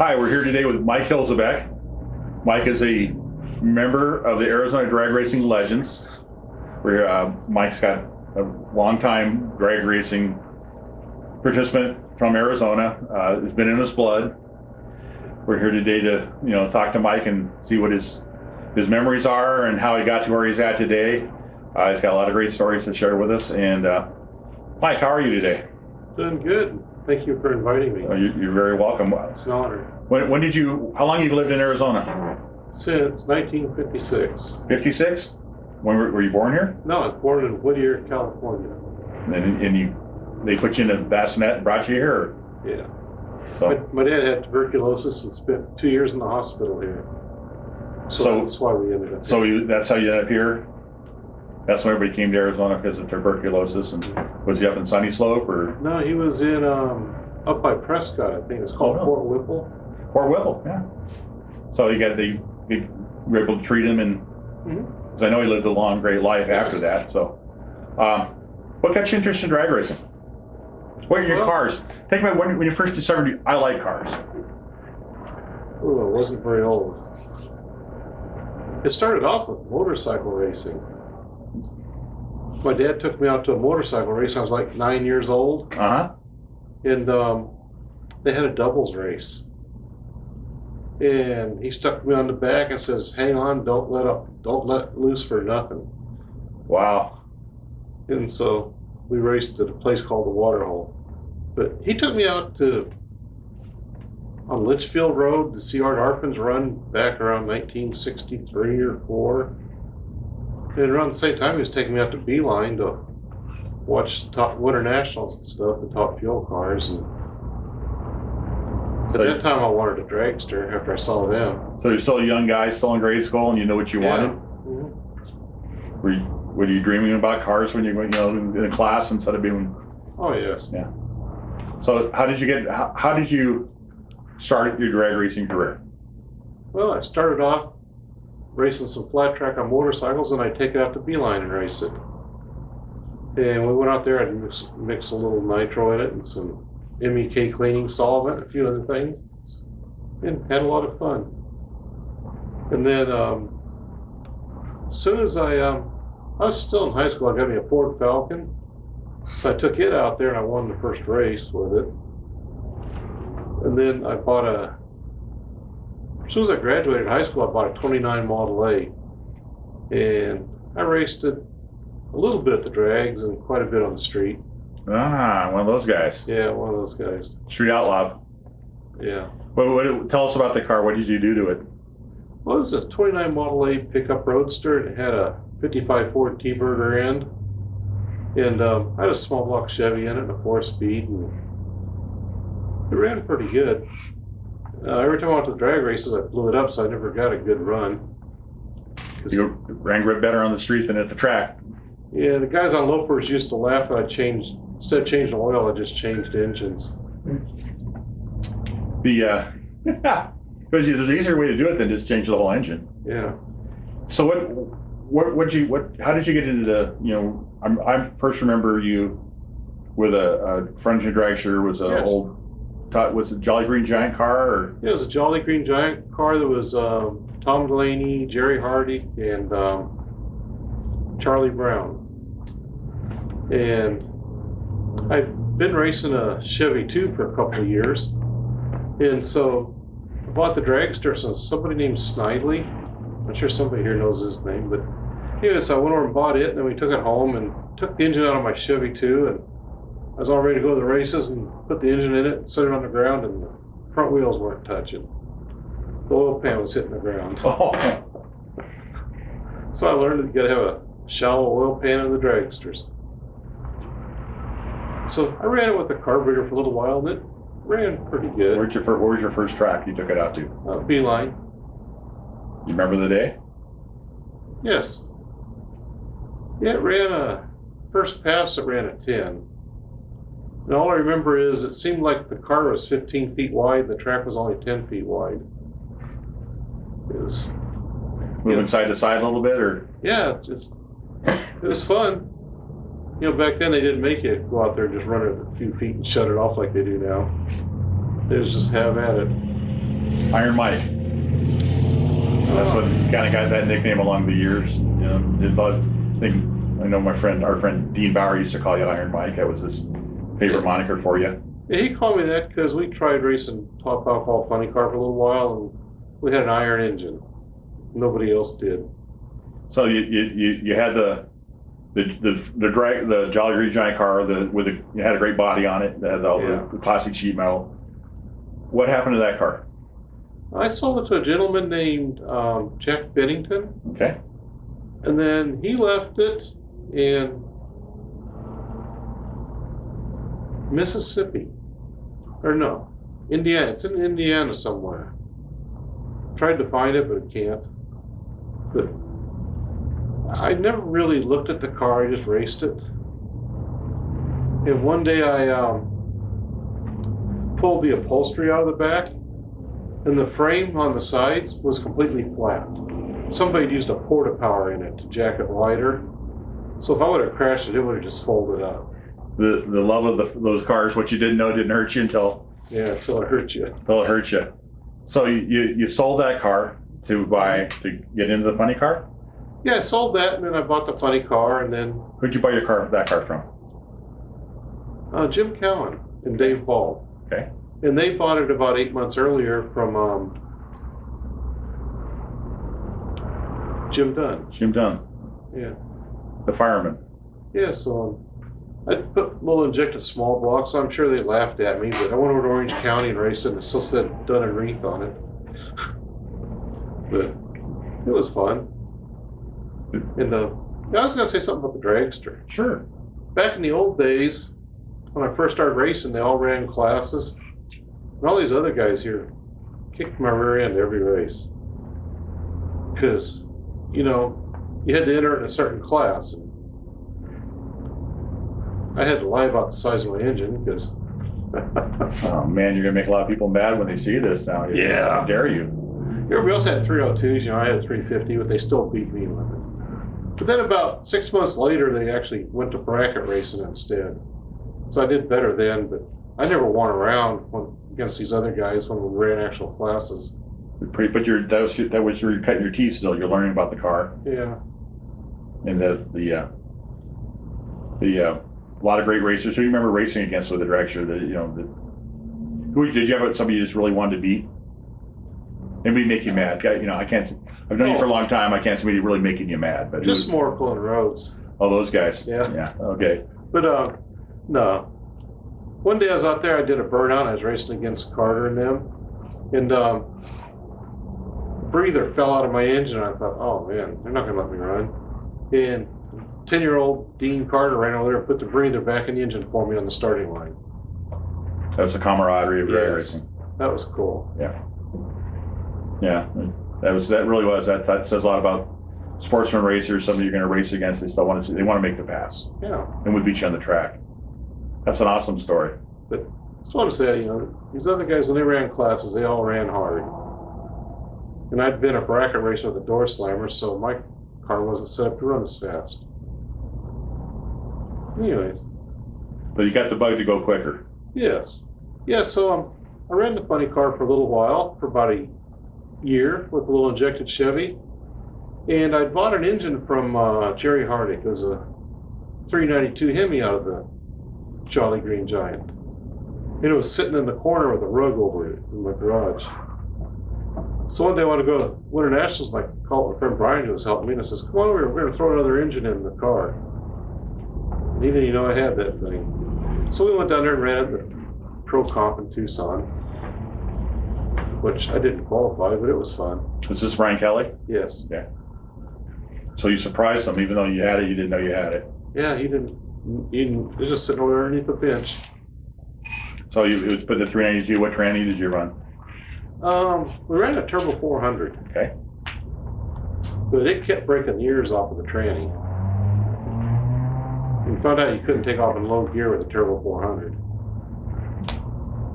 Hi, we're here today with Mike Hilsabeck. Mike is a member of the Arizona Drag Racing Legends. Mike's got a long-time drag racing participant from Arizona. It's been in his blood. We're here today to talk to Mike and see what his memories are and how he got to where he's at today. He's got a lot of great stories to share with us. And Mike, how are you today? Doing good. Thank you for inviting me. You're very welcome. It's an honor. How long have you lived in Arizona? Since 1956. 56? When were you born here? No, I was born in Whittier, California. And they put you in a bassinet and brought you here? Or? Yeah. So, my dad had tuberculosis and spent 2 years in the hospital here. So that's why we ended up here. That's how you ended up here? That's when everybody came to Arizona because of tuberculosis. And was he up in Sunny Slope or? No, he was in up by Prescott. I think it's called Fort Whipple. Fort Whipple, yeah. So they were able to treat him, and because I know he lived a long, great life after that. So, what got you interested in drag racing? What are your cars? Take me when you first discovered I like cars. Oh, it wasn't very old. It started off with motorcycle racing. My dad took me out to a motorcycle race when I was like 9 years old. And they had a doubles race. And he stuck me on the back and says, "Hang on, don't let loose for nothing." Wow. And so we raced at a place called the Waterhole. But he took me out on Litchfield Road to see Art Arfin's run back around 1963 or 4. And around the same time, he was taking me out to Beeline to watch the top Winter Nationals and stuff, the top fuel cars. And at that time, I wanted a dragster after I saw them. So you're still a young guy, still in grade school, and you know what you wanted? Mm-hmm. Were you dreaming about cars when you were in class instead of being? Oh, yes. Yeah. So how did you start your drag racing career? Well, I started off racing some flat track on motorcycles, and I'd take it out to Beeline and race it. And we went out there and mix a little nitro in it and some MEK cleaning solvent, a few other things, and had a lot of fun. And then as soon as I was still in high school, I got me a Ford Falcon. So I took it out there and I won the first race with it. And then I bought as soon as I graduated high school, I bought a 29 Model A. And I raced it a little bit at the drags and quite a bit on the street. Ah, one of those guys. Yeah, one of those guys. Street outlaw. Yeah. Tell us about the car. What did you do to it? Well, it was a 29 Model A pickup roadster. It had a 55 Ford T-Burger end. And I had a small block Chevy in it and a 4-speed. And it ran pretty good. Every time I went to the drag races, I blew it up, so I never got a good run. You ran better on the street than at the track. Yeah, the guys on Lopers used to laugh that instead of changing oil, I just changed engines. Because there's an easier way to do it than just change the whole engine. Yeah. So how did you get into the, I first remember you with a frontage dragster was was it Jolly Green Giant car? Or? Yeah, it was a Jolly Green Giant car. There was Tom Delaney, Jerry Hardy, and Charlie Brown. And I've been racing a Chevy too for a couple of years. And so I bought the dragster from somebody named Snidely. I'm sure somebody here knows his name, but anyways, I went over and bought it, and then we took it home and took the engine out of my Chevy too, and I was all ready to go to the races and put the engine in it and set it on the ground, and the front wheels weren't touching. The oil pan was hitting the ground. Oh. So I learned that you gotta have a shallow oil pan in the dragsters. So I ran it with the carburetor for a little while, and it ran pretty good. Where was your first track you took it out to? Beeline. You remember the day? Yes. Yeah, it ran first pass, it ran a 10. And all I remember is it seemed like the car was 15 feet wide, and the track was only 10 feet wide. It was moving side to side a little bit, or? Yeah, it was fun. Back then they didn't make you go out there and just run it a few feet and shut it off like they do now. They just have at it. Iron Mike. That's what kind of got that nickname along the years. I know our friend Dean Bauer used to call you Iron Mike. That was his favorite moniker for you. Yeah, he called me that because we tried racing top alcohol funny car for a little while, and we had an iron engine. Nobody else did. So you had the Jolly Green Giant car you had a great body on it that had all the classic sheet metal. What happened to that car? I sold it to a gentleman named Jack Bennington. Okay. And then he left it in Mississippi. Or no, Indiana. It's in Indiana somewhere. Tried to find it, but I can't. But I never really looked at the car. I just raced it. And one day I pulled the upholstery out of the back, and the frame on the sides was completely flat. Somebody had used a porta power in it to jack it wider. So if I would have crashed it, it would have just folded up. The love of those cars, what you didn't know didn't hurt you until it hurt you. Until it hurt you. So you sold that car to get into the funny car? Yeah, I sold that, and then I bought the funny car, and then... Who'd you buy that car from? Jim Cowan and Dave Ball. Okay. And they bought it about 8 months earlier from Jim Dunn. Jim Dunn. Yeah. The fireman. Yeah, so I put little injected small blocks. I'm sure they laughed at me, but I went over to Orange County and raced it, and it still said Dunn and Reef on it. But it was fun. And I was going to say something about the dragster. Sure. Back in the old days, when I first started racing, they all ran classes. And all these other guys here kicked my rear end every race. Because, you had to enter in a certain class. And I had to lie about the size of my engine because... Oh, man, you're going to make a lot of people mad when they see this now. Yeah. How dare you? Everybody else had 302s. I had a 350, but they still beat me with it. But then about 6 months later, they actually went to bracket racing instead. So I did better then, but I never won around against these other guys when we ran actual classes. But that was where you cut your teeth still. You're learning about the car. Yeah. And a lot of great racers. Who do you remember racing against with the dragster? Did you have somebody you just really wanted to beat? Anybody make you mad? I can't. I've known you for a long time. I can't see anybody really making you mad. But just Morkel and Rhodes. Oh, those guys. Yeah. Yeah. Okay. But no. One day I was out there. I did a burnout. I was racing against Carter and them, and breather fell out of my engine. And I thought, oh man, they're not going to let me run. And 10-year-old Dean Carter ran over there and put the breather back in the engine for me on the starting line. That was the camaraderie of drag racing. That was cool. Yeah. Yeah. That really was. That says a lot about sportsman racers. Somebody you're going to race against, they want to make the pass. Yeah. And would beat you on the track. That's an awesome story. But I just want to say, these other guys, when they ran classes, they all ran hard. And I'd been a bracket racer with a door slammer, so my car wasn't set up to run as fast. Anyways. But you got the bug to go quicker. Yes. Yeah, so I ran the funny car for a little while, for about a year, with a little injected Chevy. And I bought an engine from Jerry Hardick. It was a 392 Hemi out of the Jolly Green Giant. And it was sitting in the corner with a rug over it in my garage. So one day I want to go to Winter Nationals, and I called my friend Brian, who was helping me, and I says, come on over here, we're going to throw another engine in the car. And he didn't even know I had that thing. So we went down there and ran it, the Pro Comp in Tucson, which I didn't qualify, but it was fun. Was this Brian Kelly? Yes. Yeah. So you surprised him, even though you had it, you didn't know you had it. Yeah, he didn't. He was just sitting over there underneath the bench. So you put the 392. What tranny did you run? We ran a Turbo 400. Okay. But it kept breaking the ears off of the tranny. And found out you couldn't take off in low gear with a Turbo 400.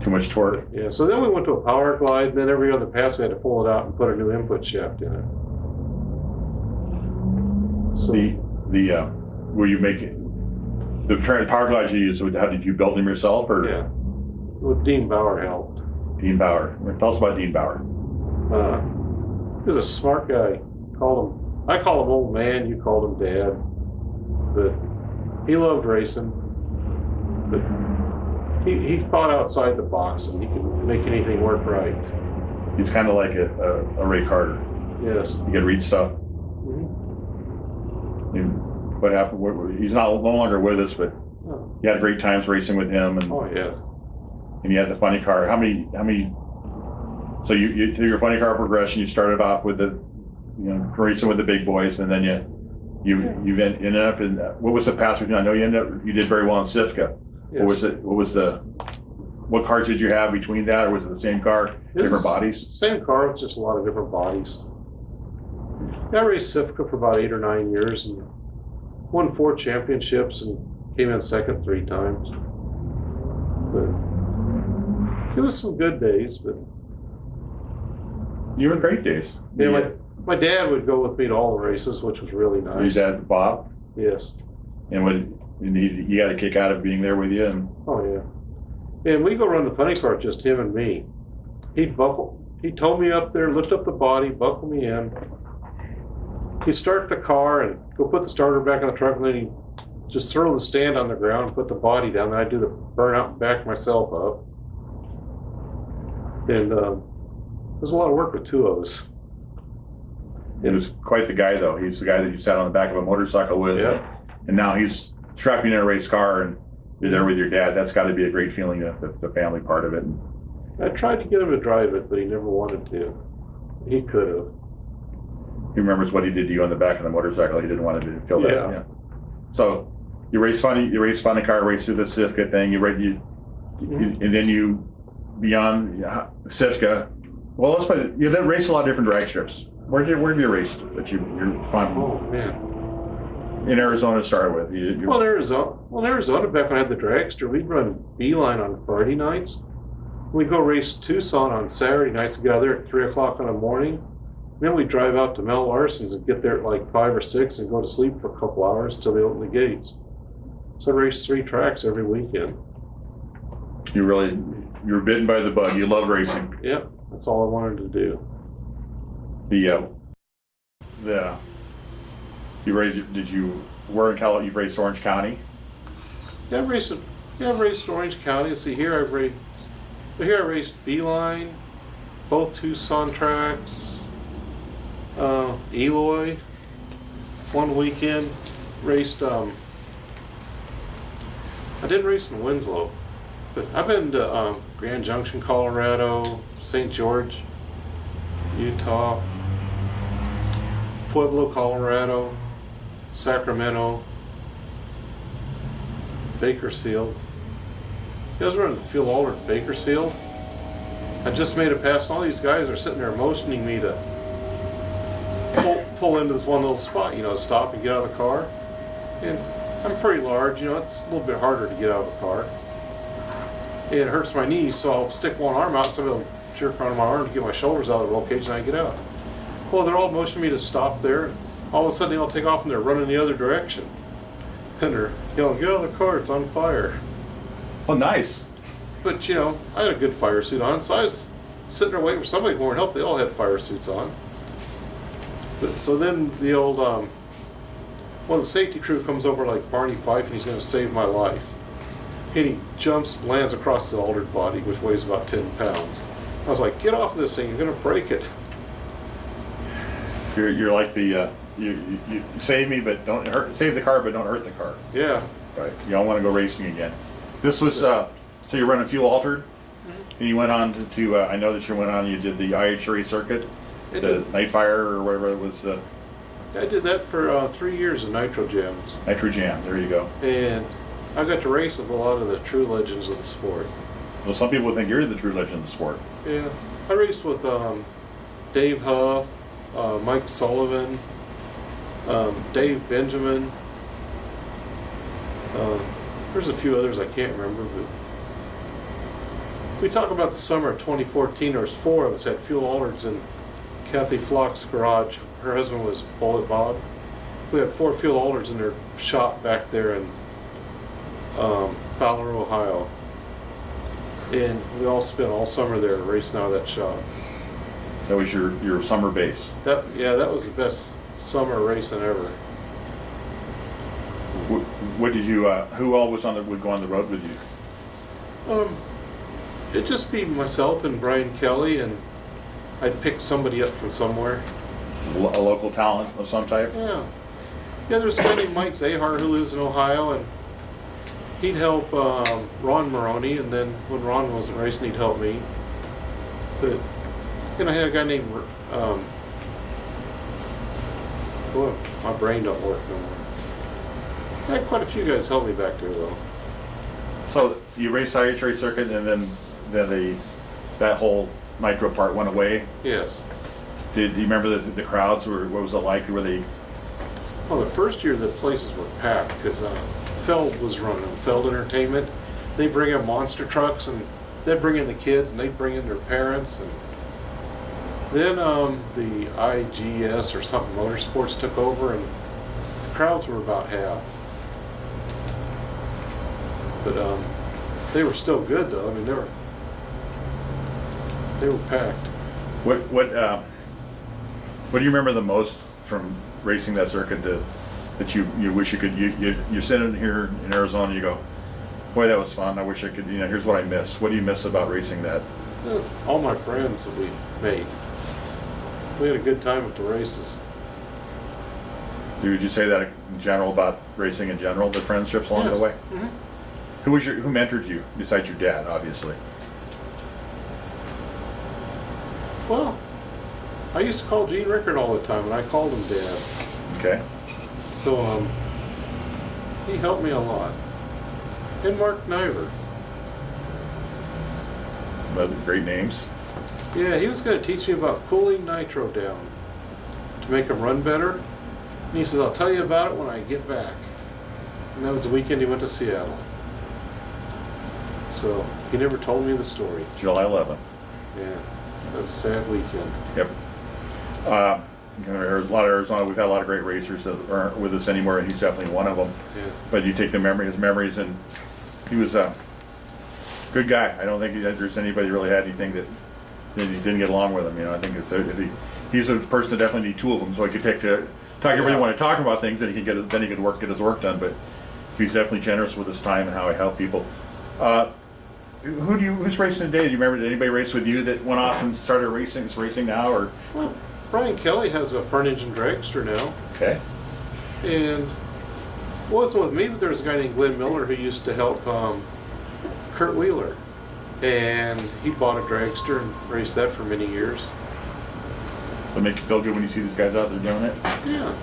Too much torque. Yeah. So then we went to a power glide, and then every other pass we had to pull it out and put a new input shaft in it. So were you making the power glides you used? How did you build them yourself, or? Yeah. Well, Dean Bauer helped. Dean Bauer. Tell us about Dean Bauer. He was a smart guy. I call him old man, you called him dad. But he loved racing. But he thought outside the box, and he could make anything work right. He's kind of like a Ray Carter. Yes. You could read stuff. What happened? He's no longer with us, but you had great times racing with him. And, oh yeah. And you had the funny car. How many? So you through your funny car progression, you started off with the, racing with the big boys, and then you ended up in what was the path between? I know you did very well in Sifka. Yes. What cars did you have between that, or was it the same car, different bodies? Same car, with just a lot of different bodies. I raced Sifka for about 8 or 9 years and won 4 championships and came in second 3 times. But it was some good days, but you were great days. Yeah, my dad would go with me to all the races, which was really nice. Your dad, Bob? Yes. And he got a kick out of being there with you? Oh yeah. And we go run the funny car, just him and me. He'd tow me up there, lift up the body, buckle me in. He'd start the car and go put the starter back in the truck, and then he'd just throw the stand on the ground and put the body down. Then I'd do the burnout and back myself up. And there's a lot of work with 2 of us. He was quite the guy, though. He's the guy that you sat on the back of a motorcycle with. Yeah. And now he's strapping in a race car, and you're there with your dad. That's got to be a great feeling, the family part of it. I tried to get him to drive it, but he never wanted to. He could have. He remembers what he did to you on the back of the motorcycle. He didn't want to feel that. Yeah. So you race funny car, race through the Sifka thing. And then you beyond Sifka. Well, let's put it. You did race a lot of different drag strips. Where have you raced that you're fun? Oh man. In Arizona to start with. Well, in Arizona, back when I had the dragster, we'd run Beeline on Friday nights. We'd go race Tucson on Saturday nights and get out there at 3 o'clock in the morning. Then we'd drive out to Mel Larson's and get there at like 5 or 6 and go to sleep for a couple hours till they open the gates. So I raced 3 tracks every weekend. You were bitten by the bug. You love racing. Yep, that's all I wanted to do. You raced Orange County? Yeah, I've raced Orange County. Let's see, here I raced Beeline, both Tucson tracks, Eloy. One weekend raced. I didn't race in Winslow, but I've been to Grand Junction, Colorado, St. George, Utah, Pueblo, Colorado, Sacramento, Bakersfield. You guys running the fuel alder at Bakersfield? I just made a pass, and all these guys are sitting there motioning me to pull into this one little spot, stop and get out of the car. And I'm pretty large, it's a little bit harder to get out of the car. It hurts my knees, so I'll stick one arm out, and somebody will jerk on my arm to get my shoulders out of the roll cage, and I get out. Well, they're all motioning me to stop there. All of a sudden, they all take off, and they're running the other direction. And they're yelling, "Get out of the car, it's on fire." Oh, nice. But, I had a good fire suit on, so I was sitting there waiting for somebody to come over and help. They all had fire suits on. But so then the old, the safety crew comes over like Barney Fife, and he's going to save my life. And he jumps and lands across the altered body, which weighs about 10 pounds. I was like, "Get off of this thing, you're going to break it." You're like the, you save me, but don't hurt, save the car, but don't hurt the car. Yeah. Right. You don't want to go racing again. This was, so you're running fuel altered? And you went on to I know that you went on, you did the IHRA circuit, the Night Fire or whatever it was. I did that for 3 years in Nitro Jams. Nitro Jam, there you go. And I got to race with a lot of the true legends of the sport. Well, some people think you're the true legend of the sport. Yeah. I raced with Dave Huff, Mike Sullivan, Dave Benjamin. There's a few others I can't remember, but we talk about the summer of 2014. There was 4 of us had fuel altereds in Kathy Flock's garage. Her husband was Bullet Bob. We had 4 fuel altereds in their shop back there in Fowler, Ohio. And we all spent all summer there racing out of that shop. That was your summer base. That was the best summer racing ever. What did you? Who all was would go on the road with you? It'd just be myself and Brian Kelly, and I'd pick somebody up from somewhere. A local talent of some type. Yeah. Yeah, there's a guy named Mike Zahar who lives in Ohio, and he'd help Ron Maroney, and then when Ron wasn't racing, he'd help me. But then I had a guy named, boy, my brain don't work no more. I had quite a few guys help me back there, though. So you raced Sagittary Circuit, and then that whole nitro part went away. Yes. Do you remember the crowds? What was it like? Were they? Well, the first year the places were packed because Feld was running them. Feld Entertainment. They bring in monster trucks, and they'd bring in the kids, and they'd bring in their parents. And then the IGS or something Motorsports took over, and the crowds were about half. But they were still good, though. I mean, they were packed. What do you remember the most from racing that circuit that you wish you could? You're sitting here in Arizona, and you go, boy, that was fun. I wish I could. Here's what I miss. What do you miss about racing that? All my friends that we made. We had a good time at the races. Would you say that in general about racing in general, the friendships along the way? Mm-hmm. Who mentored you besides your dad, obviously? Well, I used to call Gene Rickard all the time, and I called him Dad. Okay. So he helped me a lot. And Mark Niver. Great names. Yeah, he was going to teach me about cooling nitro down to make them run better. And he says, I'll tell you about it when I get back. And that was the weekend he went to Seattle. So he never told me the story. July 11th. Yeah, that was a sad weekend. Yep. There's a lot of Arizona. We've had a lot of great racers that aren't with us anymore, and he's definitely one of them. Yeah. But you take his memories, and he was a good guy. I don't think there's anybody really had anything that he didn't get along with him. I think he's a person that definitely need two of them, so he could talk everybody want to talk about things, and he could get his work done. But he's definitely generous with his time and how he helped people. Who's racing today? Do you remember? Did anybody race with you that went off and started racing? Is racing now, or? Well, Brian Kelly has a front engine dragster now. Okay. And it wasn't with me, but there was a guy named Glenn Miller who used to help Kurt Wheeler. And he bought a dragster and raced that for many years. Does it make you feel good when you see these guys out there doing it? Yeah.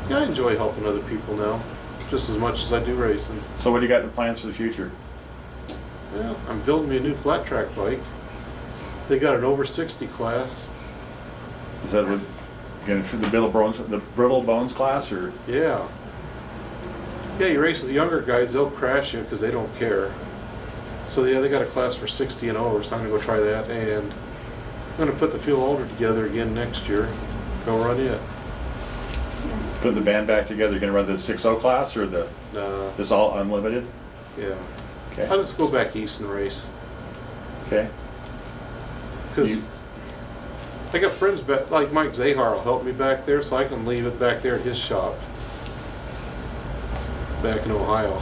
Yeah, I enjoy helping other people now, just as much as I do racing. So what do you got in plans for the future? Yeah, I'm building me a new flat track bike. They got an over 60 class. Is that the brittle bones class, or? Yeah. Yeah, you race with the younger guys, they'll crash you because they don't care. So yeah, they got a class for 60 and over, so I'm gonna go try that, and I'm gonna put the fuel holder together again next year. Go run it. Putting the band back together, you're gonna run the 6.0 class or this all unlimited? Yeah. Okay. I'll just go back east and race. Okay. Because I got friends back, like Mike Zahar will help me back there, so I can leave it back there at his shop. Back in Ohio.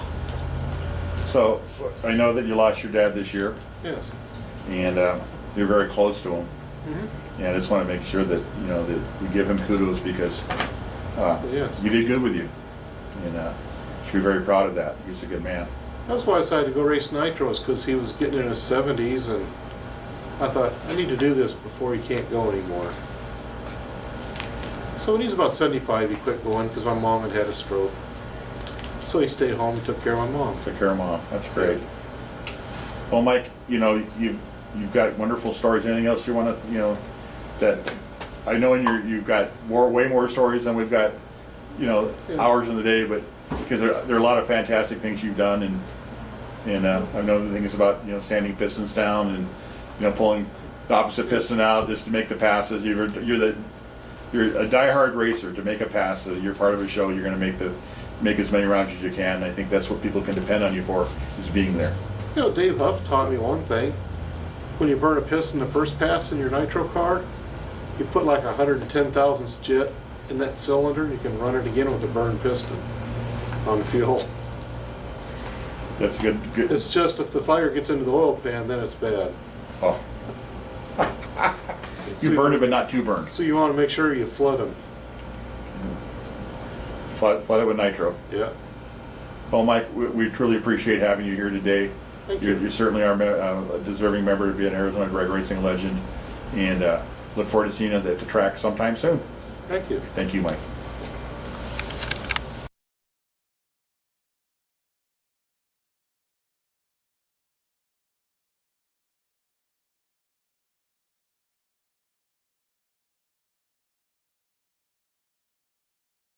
So, I know that you lost your dad this year. Yes. And you're very close to him. Mm-hmm. And I just want to make sure that, that we give him kudos because yes. he did good with you. And should be very proud of that. He's a good man. That's why I decided to go race nitros, because he was getting in his 70s, and I thought, I need to do this before he can't go anymore. So when he was about 75, he quit going because my mom had a stroke. So he stayed home and took care of my mom. Took care of mom. That's great. Well, Mike, you've got wonderful stories. Anything else you want to, that I know you've got way more stories than we've got, hours in the day, but because there are a lot of fantastic things you've done, and I know the things about sanding pistons down and pulling the opposite piston out just to make the passes. You're a diehard racer. To make a pass, you're part of a show. You're going to make as many rounds as you can. I think that's what people can depend on you for, is being there. Dave Huff taught me one thing. When you burn a piston the first pass in your nitro car, You put like 110 thousandths jet in that cylinder, you can run it again with a burned piston on fuel. That's good. It's just if the fire gets into the oil pan, then it's bad. Oh. You burn it, but not too burned. So you want to make sure you flood them. Flood it with nitro. Yeah. Well, Mike, we truly appreciate having you here today. Thank you. You certainly are a deserving member to be an Arizona drag racing legend, and look forward to seeing you at the track sometime soon. Thank you. Thank you, Mike.